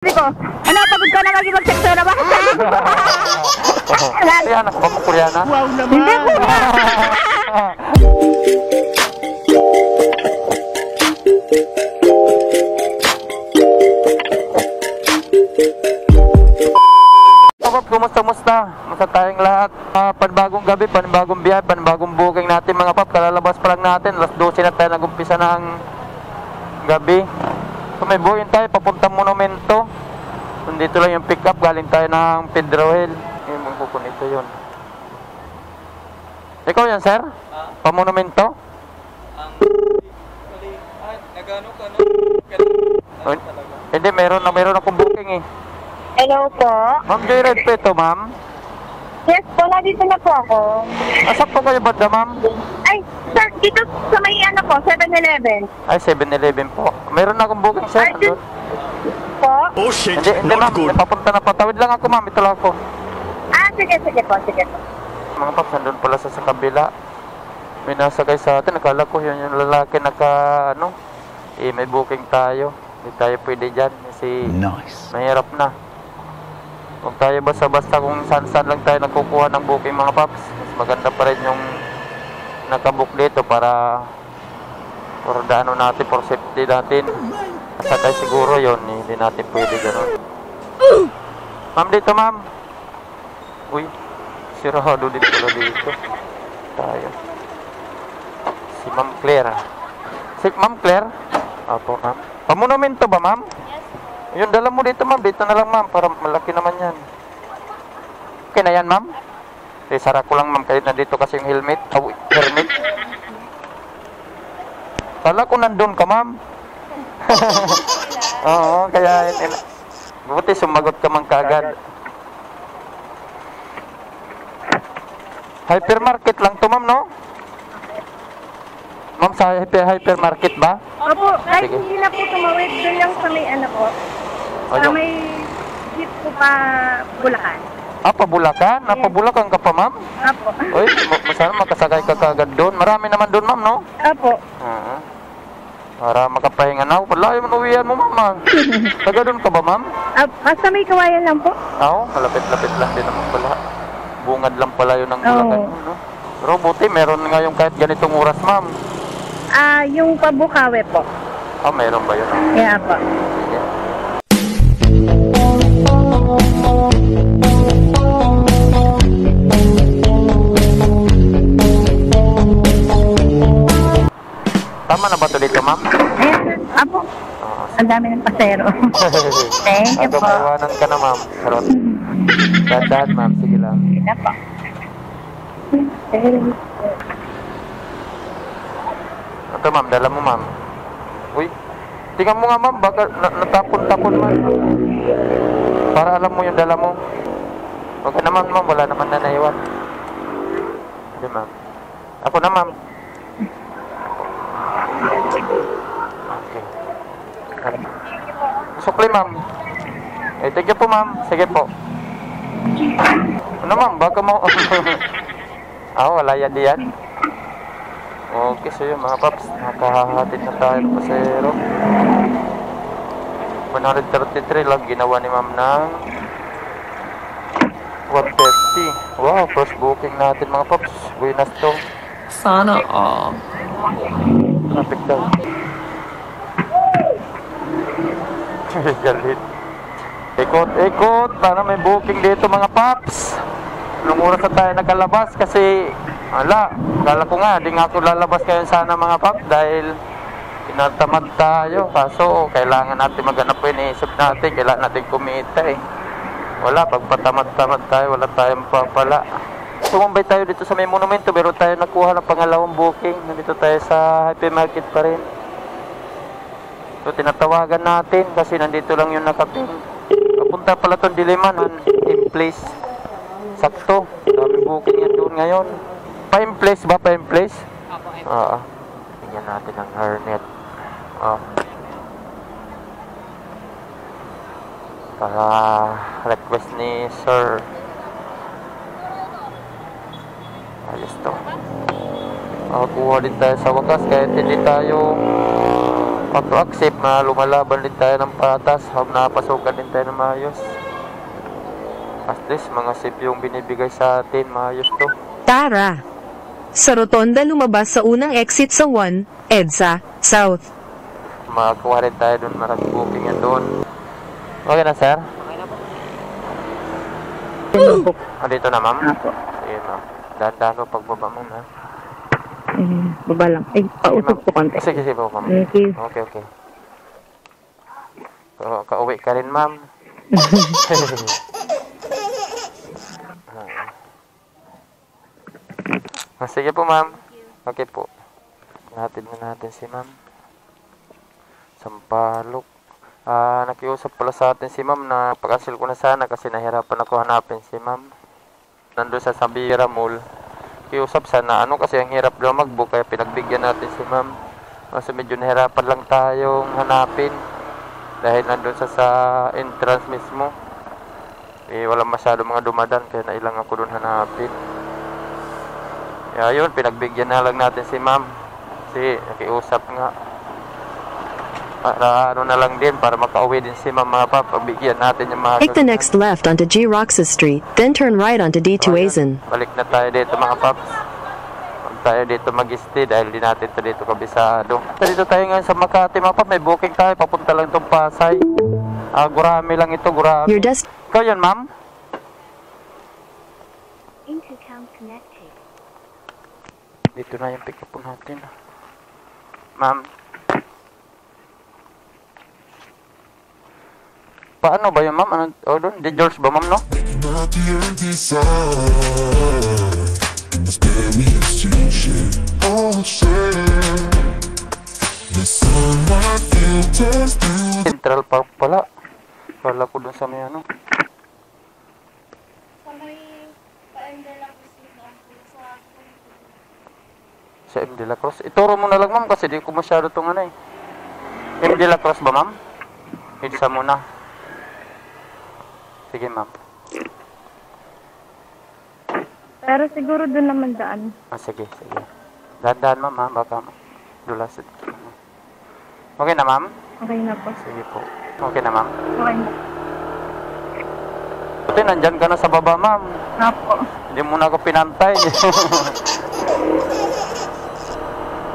Sabi ko, ano, pagod ka na lagi mag-seksura ba? Ayan, ako ba mo Koreana? Wow naman! Hindi ko! Kumusta? Musta tayong lahat? Panibagong gabi, panibagong biyahe, panibagong booking natin mga pop. Kalalabas pa lang natin, alas 12 na tayo nag-umpisa ng gabi. So may buhin tayo, papuntang monumento. Dito lang yung pick up, galing tayo ng Pedro Hill. Yung magkukun ito yun. Ikaw yan, sir? Pa-monumento? Nagano ka, no? Hindi, meron akong booking eh. Hello po? Ma'am Joyride po ito, ma'am? Yes po, nandito na po ako. Asak po kayo ba, ma'am? Ay, sir, dito sa may ano po, 7-Eleven. Ay, 7-Eleven po. Meron na akong booking, sir. Ay, po? Oh shit, Hindi not ma'am, good. papunta na, patawid lang ako ma'am, ito lang ako. Sige po, sige po. Mga paps, nandun pala sa kabila. May nasakay sa atin, nakala ko yun yung lalaki may booking tayo. Hindi tayo pwede dyan kasi mahirap na. Huwag tayo basta-basta kung saan-saan lang tayo nagkukuha ng booking mga paps. Mas maganda pa rin yung nakabook dito para daano natin, for safety natin. Sakay siguro yun, hindi natin pwede gano'n. Ma'am, dito ma'am. Uy, sirado din pala dito. Tayo. Si Ma'am Claire. Si Ma'am Claire? Apo ma'am. Pamonumento ba ma'am? Yes. Yung dala mo dito ma'am, dito na lang ma'am, para malaki naman yan. Okay na yan ma'am? Sara ko lang ma'am, kahit nandito kasi yung helmet. Hermit. Kala ko nandun ka ma'am. Oo, kaya buti sumagot ka man kaagad. Hypermarket lang to ma'am, no? Ma'am, sa hypermarket ba? Opo, kahit hindi na po tumawid, doon lang sa may ano po. Sa may jeep po pa Bulacan. Bulacan? Bulacan ka pa ma'am? Opo. Uy, sana makasakay ka kaagad doon. Marami naman doon ma'am, no? Opo. Para makapahinga na. Wala yung uwihan mo, ma'am. Taga doon ka ba, ma'am? Basta may kawayan lang po. Oo, malapit-lapit lang din naman pala. Bungad lang pala yun ng Bulacan. No? Pero buti, meron nga yung kahit ganitong oras, ma'am. Yung Pabukawe po. Meron ba yun? Kaya po. Sige. Tama na ba ito dito, ma'am? Ayan, apo. Ang dami ng pasero. Thank you po. Maiwanan ka na, ma'am. Sarot. Dahan, ma'am. Sige lang. Sige po. Ito, ma'am. Dala mo, ma'am. Uy. Tingnan mo nga, ma'am. Baka natapon-tapon, ma'am. Para alam mo yung dala mo. Okay naman, ma'am. Wala naman na naiwan. Sige, ma'am. Ako na, ma'am. Okay. Sukli, ma'am. Thank you po, ma'am. Sige po. Ano, ma'am? Baka mo... wala yan diyan. Okay, so yun, mga paps. Nakahahatid na tayo ng pasero. 133 lang ginawa ni ma'am ng 150. Wow, first booking natin, mga paps. Buenas to. Sana all. Traffic daw. Galit. Ikot. Para may booking dito, mga paps. Nung oras na tayo nakalabas kasi kala ko nga, di nga ako lalabas ngayon sana, mga paps, dahil tinatamad tayo. Kaso kailangan natin maghanap po, iniisip natin, kailangan natin kumita eh. Wala, pagpatamad-tamad tayo, wala tayong papala. Sumambay tayo dito sa may monumento, pero tayo nakuha ng pangalawang booking. Nandito tayo sa hypermarket pa rin. So tinatawagan natin kasi nandito lang yung nakapin. Papunta pala itong Diliman in place. Sakto, daming booking yan doon ngayon. Pa-in place ba? Pa-in place? Oo. Tingnan natin ang hairnet. Para request ni sir. Ayos to. Kuha din tayo sa wakas kahit hindi tayo auto-accept na lumalaban din tayo ng patas, napasukan din tayo ng maayos. At least mga sip yung binibigay sa atin, maayos to. Tara! Sa rotonda lumabas sa unang exit sa 1, EDSA, South. Makakuha rin tayo doon, maraming booking yan doon. Okay na, sir? Dito na, ma'am? Sige, ma'am. Dahan-dahan ko pagbaba, ma'am, ha? Baba lang. Ay, pausog po konti. Sige, sige po, ma'am. Thank you. Okay, okay. Kauwi ka rin, ma'am. Sige po, ma'am. Okay po. Natin na natin si ma'am. Sampalok. Nakiusap pala sa atin si ma'am na pag-cancel ko na sana kasi nahirapan ako hanapin si ma'am. Nandun sa Sabira Mall. Kiusap sana kasi ang hirap daw mag-book kaya pinagbigyan natin si ma'am. Kasi medyo nahirapan lang tayong hanapin. Dahil nandun sa entrance mismo. Walang masyado mga dumadan kaya nailang ako dun hanapin. Kaya yun, pinagbigyan na lang natin si ma'am. Kasi nakiusap nga. Para na lang din, para makauwi din si ma'am mga pap. Pagbigyan natin yung mga... Take the next left onto G. Roxas Street, then turn right onto D2Azen. Balik na tayo dito mga paps. Huwag tayo dito mag-stay dahil di natin ito dito kabisado. Dito tayo ngayon sa Makati mga pap. May booking tayo, papunta lang itong Pasay. Gurami lang ito, Gurami. Your desk... Ikaw yan, ma'am? Intercom connected. Dito na yung pick up natin. Ma'am. Paano ba yun, ma'am? Doon? Di George ba, ma'am, no? Central Park pala. Kala ko dun sa may ano. Sa M. De La Cruz. Ituro mo na lang, ma'am, kasi di ko masyado itong ano eh. M. De La Cruz ba, ma'am? Hidsa mo na. Sige, ma'am. Pero siguro doon naman daan. Sige, sige. Dahan-dahan, ma'am, ha? Baka dulasit. Okay na, ma'am? Okay na po. Sige po. Okay na, ma'am? Okay na. Buti, nandyan ka na sa baba, ma'am. Apo. Hindi mo na ako pinantay.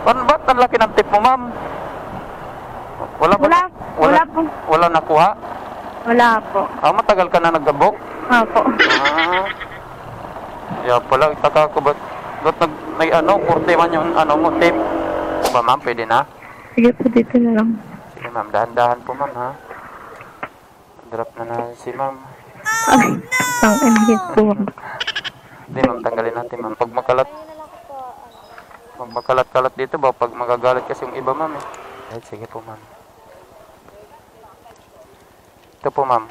Ba't ang laki ng tip mo, ma'am? Wala po. Wala nakuha? Wala po. Matagal ka na nag-book? Apo. Yeah, pala, itaka ko ba't may kurte man yung mo, tip? Ba, ma'am, pwede na? Sige po, dito na lang. Sige, ma'am, dahan-dahan po, ma'am, ha? Drop na si ma'am. Ay, ang enhit po. Hindi, ma'am, tanggalin natin, ma'am. Pag makalat dito ba, pag magagalit kasi yung iba, ma'am, eh. Ay, sige po, ma'am. Ito po, ma'am.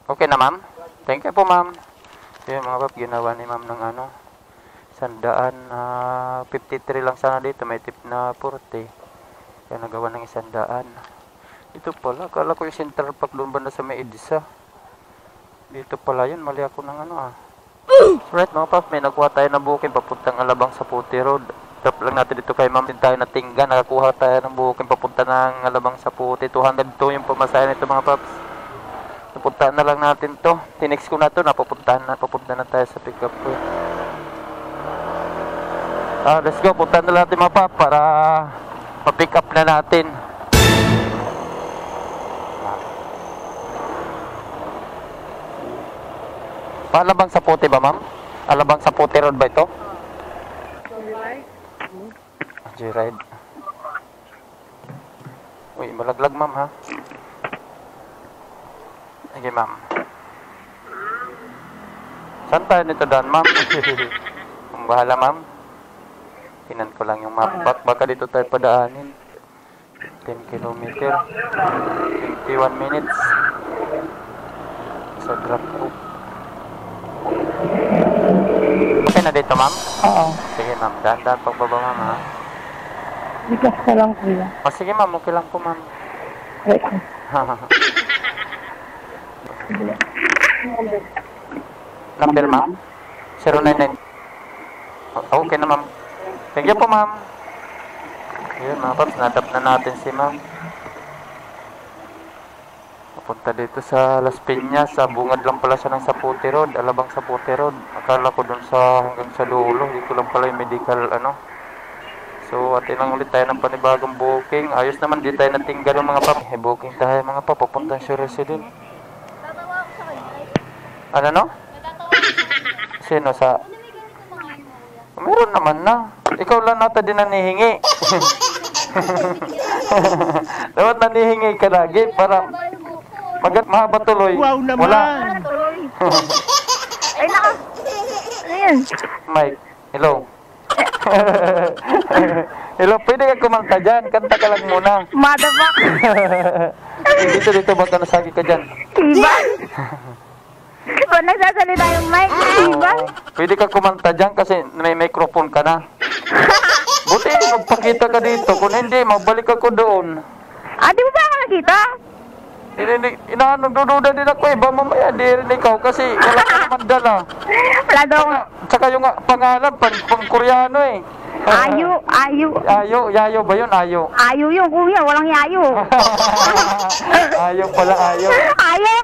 Okay na, ma'am? Thank you po, ma'am. So, yung mga pap, ginawa ni ma'am ng 100, 53 lang sana dito. May tip na 40. Kaya nagawa ng 100. Ito pala, akala ko yung Central Park doon banda sa may EDSA. Dito pala yun, mali ako ng Right, mga pap, may nakuha tayo na booking papuntang Alabang sa Puti Road. Drop lang natin dito kay ma'am. Din tayo natingga, nakakuha tayo ng booking papunta ng Alabang sa Puti. 202 yung pamasahe nito, mga paps. Napuntaan na lang natin to. Tinext ko na to, papunta na tayo sa pick up point. Let's go, punta na natin mga pap para pa-pick up na natin. Alabang sa Puti ba, ma'am? Alabang sa Puti Road ba ito? G-Ride. Uy, malaglag, ma'am, ha? Sige, ma'am. Saan tayo nito daan, ma'am? Kung bahala, ma'am. Tinan ko lang yung map. Baka dito tayo padaanin. 10 kilometer. 21 minutes. Sa drop off. Okay na dito, ma'am? Oo. Sige, ma'am. Dahan-dahan pagbaba, ma'am, ha? Bigas ka lang, kuya. Sige, ma'am. Okay lang po, ma'am. Wait. Number, ma'am? 099. Okay na, ma'am. Thank you po, ma'am. Ayun mga paps, nadap na natin si ma'am. Papunta dito sa Las Piñas, sa bungad lang pala siya ng Saputi Road, Alabang Saputi Road. Akala ko dun sa hanggang sa dulo, dito lang pala yung medical ano. So atin lang ulit tayo ng panibagong booking. Ayos naman, di tayo natinggal yung mga paps. Booking tayo mga paps, papunta sa resident. Ano no? Sino sa... Meron naman na. Ikaw lang nata din nanihingi. Dapat nanihingi ka lagi para mahaba tuloy. Wow naman! Wala. Ay, naka. Ayan. Mike, hello. Hello, pwede ka kumanta dyan. Kanta ka lang muna. Motherfucker. Dito ba ka nasagi ka dyan? Diba? Kung nagsasalita yung mic, diba? Pwede ka kumanta dyan kasi may microphone ka na. Buti magpakita ka dito. Kung hindi, mabalik ako doon. Ah, di mo ba ako nakita? Dududa din ako eh. Ba mamaya, di rin ikaw kasi wala ka naman dala. Wala daw. Tsaka yung pangalan, pang Koreano eh. Ayo. Yayo ba yun? Ayo. Ayo yung kuya, walang yayo. Ayaw pala, ayaw. Ayaw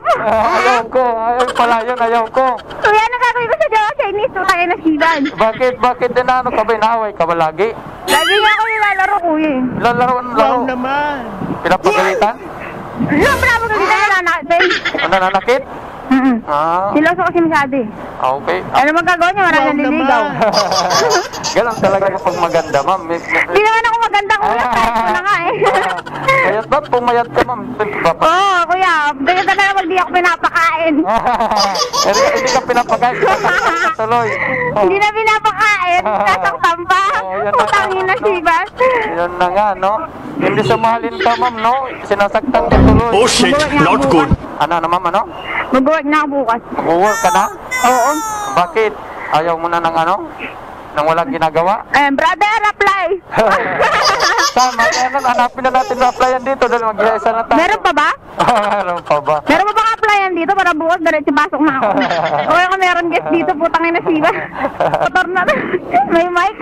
ko. Ayaw pala yun, ayaw ko. Kuya, nagkakawin ko sa Jawa Chinese, tutang na siban. Bakit din ano ka ba? Naaway ka ba lagi? Lagi nga ako nilalaro, kuya. Laro. Wow naman! Pinapagalitan? Ano ba naman kagita na nanakit? Ano, nanakit? Siloso kasi masyado eh. Okay. Ano magagawa niya? Wala Wow nang liligaw. Ganon talaga kapag maganda, ma'am. Hindi naman ako maganda, kuya. Kahit ko na nga eh. Mayat ba? Pumayat ka, ma'am. Oo, kuya. Ganyan ka na pag di ako pinapakain. Hindi ka pinapakain. Tuloy. Hindi na pinapakain. Nasaktan pa. Utangin na sibas. Yan na nga, no? Hindi sa mahalin ka, ma'am, no? Sinasaktan ka tuloy. Oh shit! Not good! Ano, ma'am, ano? Mag-work na ako bukas. Mag-work ka na? Oo. Bakit? Ayaw mo na ng ano? Nang walang ginagawa? Brother, apply. Tama, hanapin na natin na applyan dito dahil mag-isa na tayo. Meron pa ba? Meron pa ba? Meron pa bang applyan dito para bukas diretso pasok na ako? O yung meron guest dito, putang ina siba. Motor na. May mic.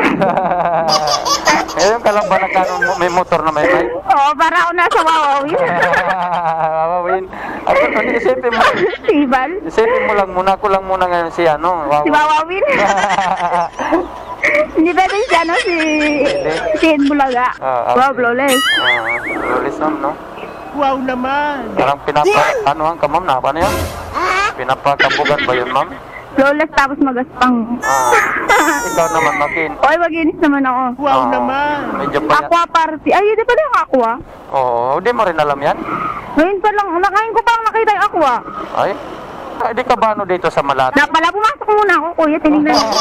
Ngayon ka lang ba may motor na may mic? Oo, para ako nasa Wawawin. Wawawin. Ako, isipin mo. Sibal. Isipin mo lang muna, ako lang muna ngayon si ano. Si Wawawin. Hindi pwede si ano, si Ed Bulaga. Wow, flawless. Flawless no? Wow naman! Parang anuhan ka, ma'am, na? Ano yun? Pinapakabugan ba yun, ma'am? Flawless tapos magaspang. Ikaw naman, Makin. Oy, maginis naman ako. Wow naman! Medyo payat. Aqua party. Ay, hindi pala yung aqua. Oo, di mo rin alam yan? Ngayon pa lang, nakain ko pa lang nakita yung aqua. Ay, di ka ba ano dito sa Malate? Pala, pumasok muna ako, kuya. Tinignan mo.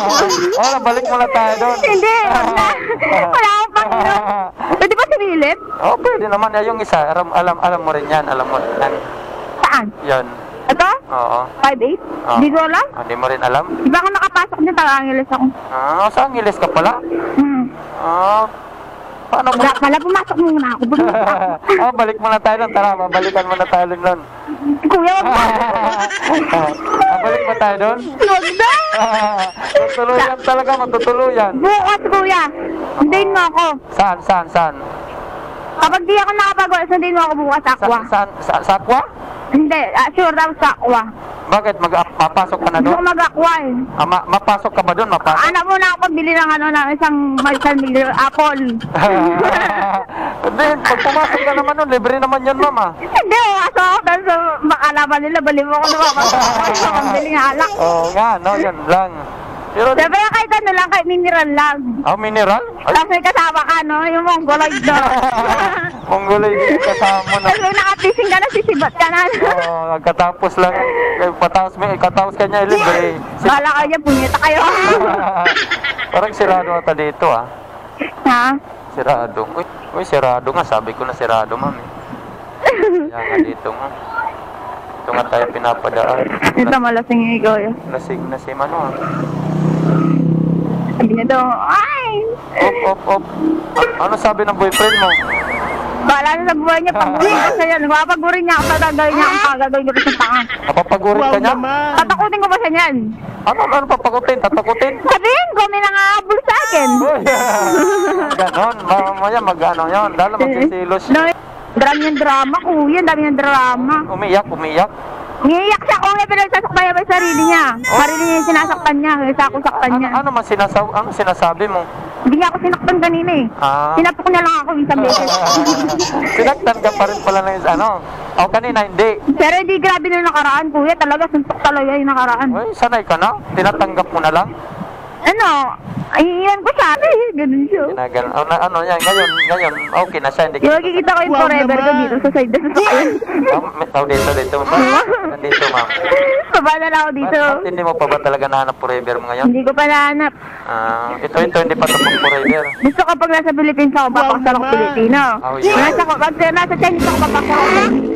Balik mo na tayo doon. Hindi, wala akong pangino. Pwede ba sumilip? Oo, pwede naman. Yung isa, alam mo rin yan. Alam mo rin yan. Saan? Yan. Ito? Oo. 5'8"? Hindi ko alam. Hindi mo rin alam? Di ba ako nakapasok dyan, taga-Angeles ako. Sa Angeles ka pala? Paano mo? Pala, pumasok muna ako. Balik mo na tayo doon. Tara, babalikan mo na tayo doon. Kuya, wag ba? Balik mo tayo doon? Wag na! Tutuluyan talaga, matutuluyan. Bukas, kuya. Sundayin mo ako. Saan? Kapag di ako nakapagawa, sundayin mo ako bukas, aqua. Sa Aqua? Hindi, sure daw sa aqua. Bakit? Mapasok ka na Gusto ko doon? mag-aqua eh. Mapasok ka ba doon? Mapasok? Anak mo na ako pagbili ng ng isang multi-million apple. Hindi, pag pumasok ka naman nun, libre naman yun, mama. Hindi, uwaso ako dahil sa makalaban nila, bali mo ako napapasok ako sa pambiling alak. Oo nga, no, yun lang. Pero, Siyempre kahit ano lang, kahit mineral lang. mineral? Ay, Tapos may kasama ka, no? Yung mongoloid na. Mongoloid yung kasama na. Tapos may nakapising ka na, sisibat ka na. Nagkatapos lang. Katapos ka niya, libre. Bala kayo dyan, punyeta kayo. Parang sirado ata dito, ah. Ha? Sirado. Uy, sirado nga. Sabi ko na sirado, mami. Kaya nga dito nga. Ito nga tayo pinapadaan. Ito malasing yung ikaw yun. Lasing na si Mano, ah. Sabi niya daw, ay! Op. Ano sabi ng boyfriend mo? Bahala na sa buhay niya. Pag-uri ko sa yan. Pag-uri niya ako, gagawin niya ang gagawin ko rin sa tanga. Napapagurin Wow ka niya? naman. Tatakutin ko ba siya niyan? Ano papagutin? Tatakutin? Sabihin ko, may nangahabol sa akin. Uy, ganon. Mamaya mag-ano yun. Dahil magsisilos No, siya. dami niyang drama, kuya. Dami niyang drama. Umiyak. Umiiyak siya, kuya, pero sasaktan niya ba yung sarili niya? Sarili niya yung sinasaktan niya, kaysa ako saktan niya. Ano man sinasabi mo? Hindi niya ako sinaktan kanina eh. Ah. Sinapok niya lang ako isang beses. Sinaktan ka pa rin pala ng ano? O kanina, hindi. Pero hindi grabe na yung nakaraan, kuya. Talaga, suntok talaga yung nakaraan. Uy, sanay ka na? Tinatanggap mo na lang? Ano? Ay, iyan ko siya. Ganun siya. Ginagal. Ano yan? Ngayon, okay na siya. Hindi Yung makikita ko yung Wow forever ko naman. dito sa side na sasakyan. Dito. Nandito, ma'am. Baba na lang ako dito. Ba't hindi mo pa ba talaga nahanap forever mo ngayon? Hindi ko pa nahanap. Ito, hindi pa ito pang forever. Gusto ko pag nasa Philippines ako, papakasal ako naman. Pilipino. Oh, yeah. Pag nasa Chinese ako, papakasal ako Chinese.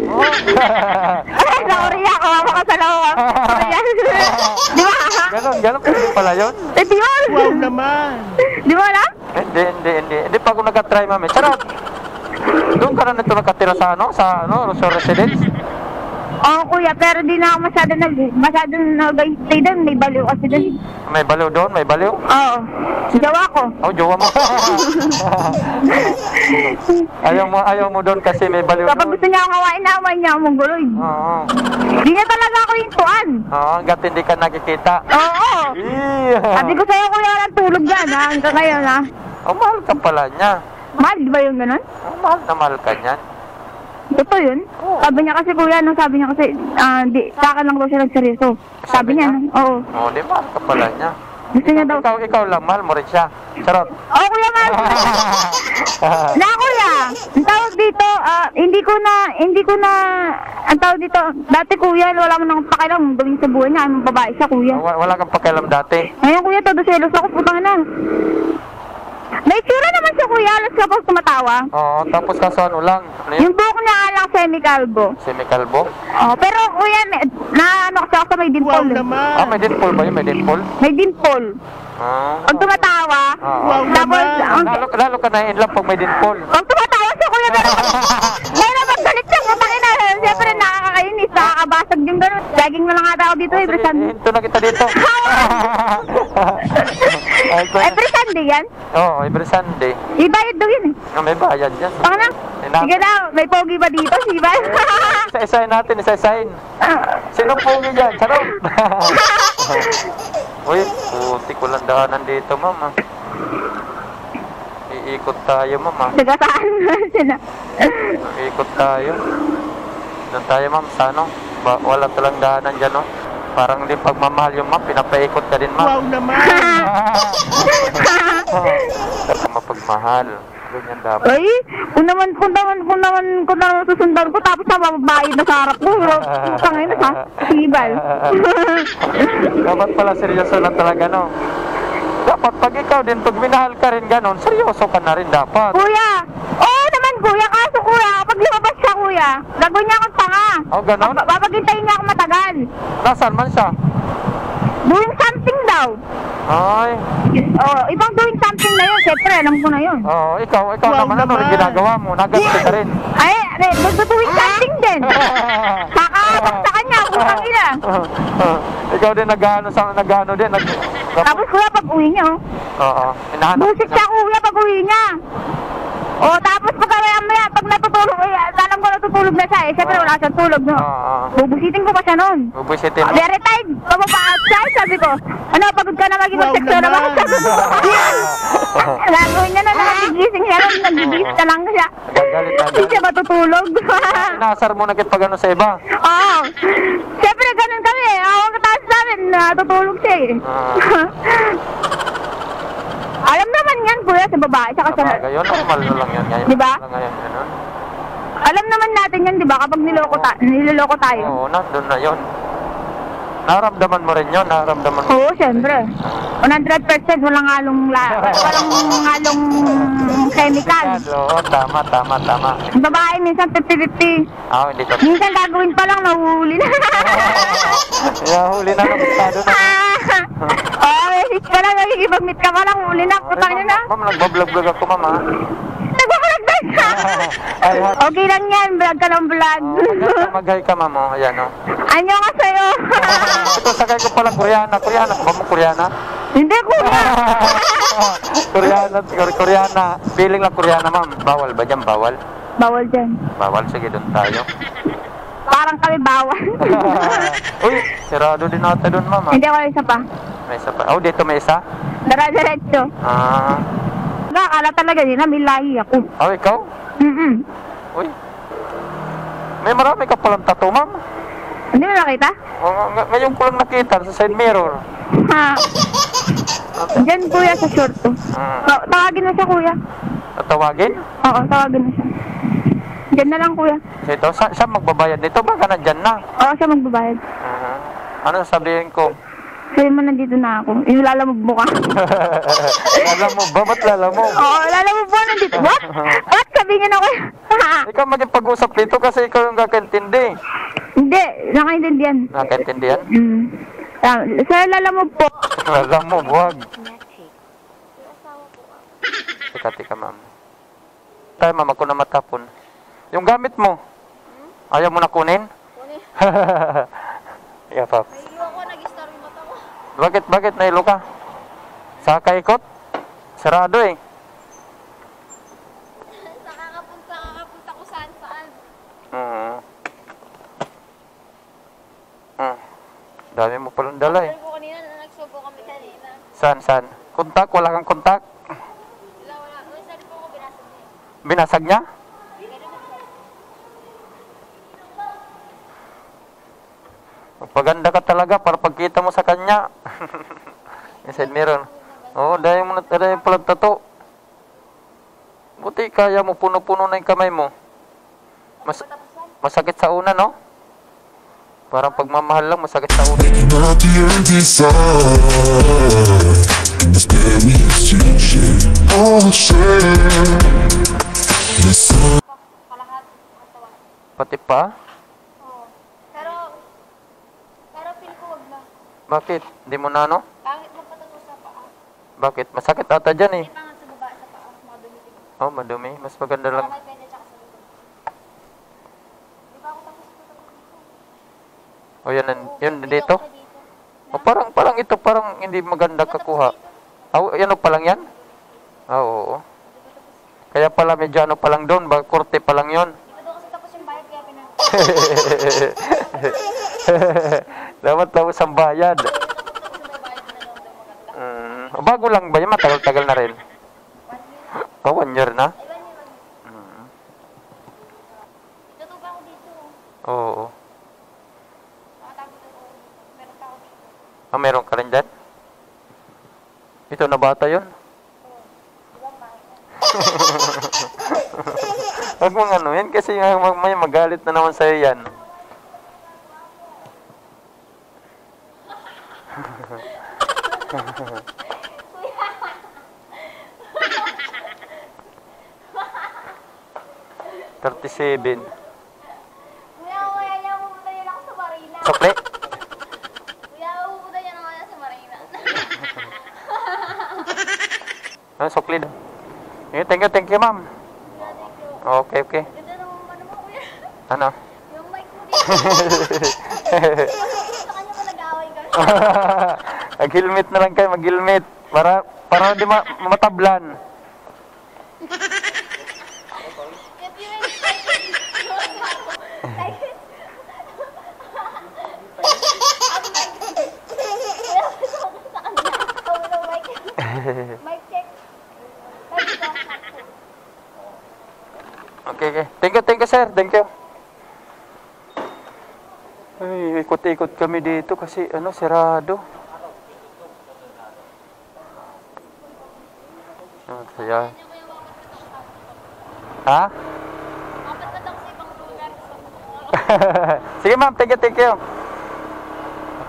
Sa Korea ako, papakasal ako Korea. Di ba? Ganon pwede pala yun? Eh, di ba? Wow naman. Di ba alam? Hindi pa ako nag-try, mami. Charot! Doon ka na nito nakatira sa Rosario Residence? Oo, kuya, pero di na ako masyado nag-stay doon. May baliw kasi doon. May baliw doon? May baliw? Oo. Jawa ko. Oh, jowa mo. ayaw mo doon kasi may baliw Kapag doon. gusto niya akong hawain, nahawain niya ako mongoloid. Oo. Di niya talaga ako yung tuan. Oo, hanggat hindi ka nakikita. Oo. Sabi ko sa'yo, kuya, walang tulog yan, ha? Hanggang ngayon, ha? Oh, mahal ka pala niya. Mahal, di ba yung ganun? Oh, mahal na mahal ka niyan. Totoo yun. Sabi niya kasi, kuya, sabi niya kasi, sa akin lang daw siya nagseryoso. Sabi niya, oo. Oh, di mahal ka pala niya. Gusto niya daw. Ikaw lang, mahal mo rin siya. Charot. Oo, kuya, mahal ko na. Na, kuya, ang tawag dito, hindi ko na, ang tawag dito, dati, kuya, wala mo nang pakialam gawin sa buhay niya, anong babae siya, kuya. Wala kang pakialam dati. Ngayon, kuya, todo selos ako, putang na. May tsura naman siya, kuya, alas kapag tumatawa. Oo, tapos kaso ano lang? Ano yun? Yung buhok niya alang semi-calvo. Semi-kalbo? Oh, pero kuya, ano kasi ako sa may Wow dimple. naman. May dimple ba yun? May dimple? May dimple. Pag tumatawa, Oo. tapos, Lalo ka na in love pag may dimple. pag tumatawa siya, kuya, pero paggalit siya, putangin na, siyempre nakakainis, nakakabasag yung gano'n. Laging na lang ata ako dito, every Sunday. Hinto na kita dito. Every Sunday yan? Oo, every Sunday. Ibayad daw yun eh. May bayad yan. Baka na, sige na, may pogi ba dito? Sige ba? Isa-isahin natin, isa-isahin. Sino pogi dyan? Charot! Uy, puti ko lang daanan dito, mama. Iikot tayo, mama. Sagasaan sila. Iikot tayo. Doon tayo, ma'am, sa ano? Wala talang daanan dyan, no? Parang hindi pagmamahal yung ma'am, pinapaikot ka din, Wow ma'am. naman. Dapat mapagmahal. Ganyan dapat. Ay, kung naman susundan ko, tapos na mababayad na sa harap ko. Tangin na sa sibal. Dapat pala seryoso na talaga, no? Dapat pag ikaw din, pag minahal ka rin ganon, seryoso ka na rin dapat. Kuya, oo naman kuya, kaso kuya, pag lumabas siya kuya, gagawin niya akong tanga. Oh, ganon? Papagintayin niya ako matagal. Nasaan man siya? Doing something daw. Ay, Oh, ibang doing something na yun, siyempre, alam ko na yun. ikaw Wow naman, ano rin naman. ginagawa mo? Naganti ka rin. Ay, doing something din. Kakabagsakan niya, putang ina. Ikaw din nag-ano din. Tapos kuya, pag uwi niya, oh. Oo, hinahanap. Busit siya kuya pag uwi niya. O, tapos pagkaya pag natutulog, alam ko natutulog na siya eh. Siyempre wala siyang tulog, no? Oo. Bubusitin ko pa siya noon. Bubusitin mo. Very tired, pababa outside, sabi ko. Ano, pagod ka na maging Wow mag-sexo na ba? naman. Sabi ko. Lagawin niya na nagigising siya nun, nagigis na lang siya. Gagalit na Hindi siya matutulog. Inasar mo na pag ano sa iba. Oo. Siyempre ganun kami eh. Ako kataas sa amin, natutulog siya eh. Alam naman yan, kuya, sa babae, tsaka sa... Sabagay yun, normal na lang yun ngayon. Diba? Ngayon, ganun. Alam naman natin yan, di ba? Kapag niloloko tayo. Oo, nandun na yun. Naramdaman mo rin yun, naramdaman mo. Oo, syempre. 100% walang halong chemical. Oo, tama. Ang babae minsan 50-50. Hindi ka. Minsan gagawin pa lang, nahuhuli na. Huli na ng estado na. Message ka lang, nakikipag-meet ka pa lang, huli na, putang nyo na. Ma'am, nagbablog-vlog ako, ma'am, ha? Nagbablog. Ay, Okay lang yan, vlog ka ng vlog. maghay ka, ma'am. Oh. Ayan, oh. Anyo nga sa'yo. Ito, sakay ko pala Koreana. Koreana ka ba mo, Koreana? Hindi, kuya. Koreana. Feeling lang Koreana, ma'am. Bawal ba dyan? Bawal? Bawal dyan. Bawal. Sige, doon tayo. Parang kami bawal. Uy, sirado din natin doon, ma'am. Hindi ako isa pa. May isa pa. Oh, dito may isa? Diretso. Ah. Akala talaga din na may lahi ako. Oh, ikaw? Uy. May marami ka palang tattoo, ma'am. Hindi mo nakita? Ngayon ko lang nakita sa side mirror. Ha. Diyan kuya sa short to. Tawagin na siya kuya. Tatawagin? Oo, tawagin na siya. Diyan na lang kuya. Ito, siya magbabayad nito. Baka nandyan na. Oo, siya magbabayad. Ano sabihin ko? Sabi mo nandito na ako. Yung lalamog mo ka. Lalamog ba? Ba't lalamog? Oo, lalamog mo nandito. What? What? Sabihin ako. Ikaw maging pag-usap dito kasi ikaw yung kakaintindi. Hindi, nakaintindihan. Nakaintindihan? Sa lalamog po. Lalamog, wag. Tika, ma'am. Tayo, ma'am, ako na matapon. Yung gamit mo, ayaw mo na kunin? Kunin. Yeah, pap. Bakit nailo ka? Sa kaikot? Sarado eh. Kakapunta ko saan. Dami mo palang dala eh. Sabi ko kanina, nagsubo kami kanina. Saan? Kontak? Wala kang kontak? Wala. Uy, sabi ko ko binasag niya. Binasag niya? Magpaganda ka talaga para pagkita mo sa kanya. Inside mirror. Oo, dahil mo na palang tato. Buti kaya mo puno-puno na yung kamay mo. Masakit sa una, no? Parang pagmamahal lang, masakit sa una. Not the empty side. Spare me a share. All share. The sun. Pati pa? Oo. Pero feel ko wag na. Bakit? Hindi mo na, no? Pangit mo patato sa paa. Bakit? Masakit ata dyan eh. Hindi pangat sa baba sa paa. Madumi. Oh, madumi. Mas maganda lang. May pwede tsaka sa likod. Di ba ako tapos ko dito? O yun dito? O parang ito, parang hindi maganda kakuha. Yan o palang yan? Oo. Kaya pala medyo ano palang doon, baka korte palang yun. Di ba doon kasi tapos yung bayad kaya pinag... Dapat tapos ang bayad. Bago lang ba yan? Matagal-tagal na rin. 1 year na? Natutupa ako dito. Oo. Nakatagod ako. Meron pa ako dito. Meron ka rin dyan? Ito na bata yun? Huwag mong ano yan kasi may magalit na naman sa'yo yan. $37. Kuya, kaya niya pupunta yan ako sa Marina. Sokle? Kuya, pupunta yan ako sa Marina. Sokle. Thank you, ma'am. Okay. Ganda naman mo, kuya. Ano? Yung mic mo dito. Sa kanya ko nag-away kami. Mag-helmet na lang kayo, mag-helmet. Para di matablan. Mic check. Okay. Thank you, sir. Thank you. Ay, ikot-ikot kami dito kasi sarado. Saya. Ha? Sige, ma'am. Thank you.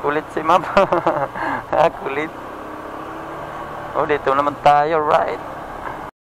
Kulit si ma'am. Kulit. Oh, dito naman tayo, right?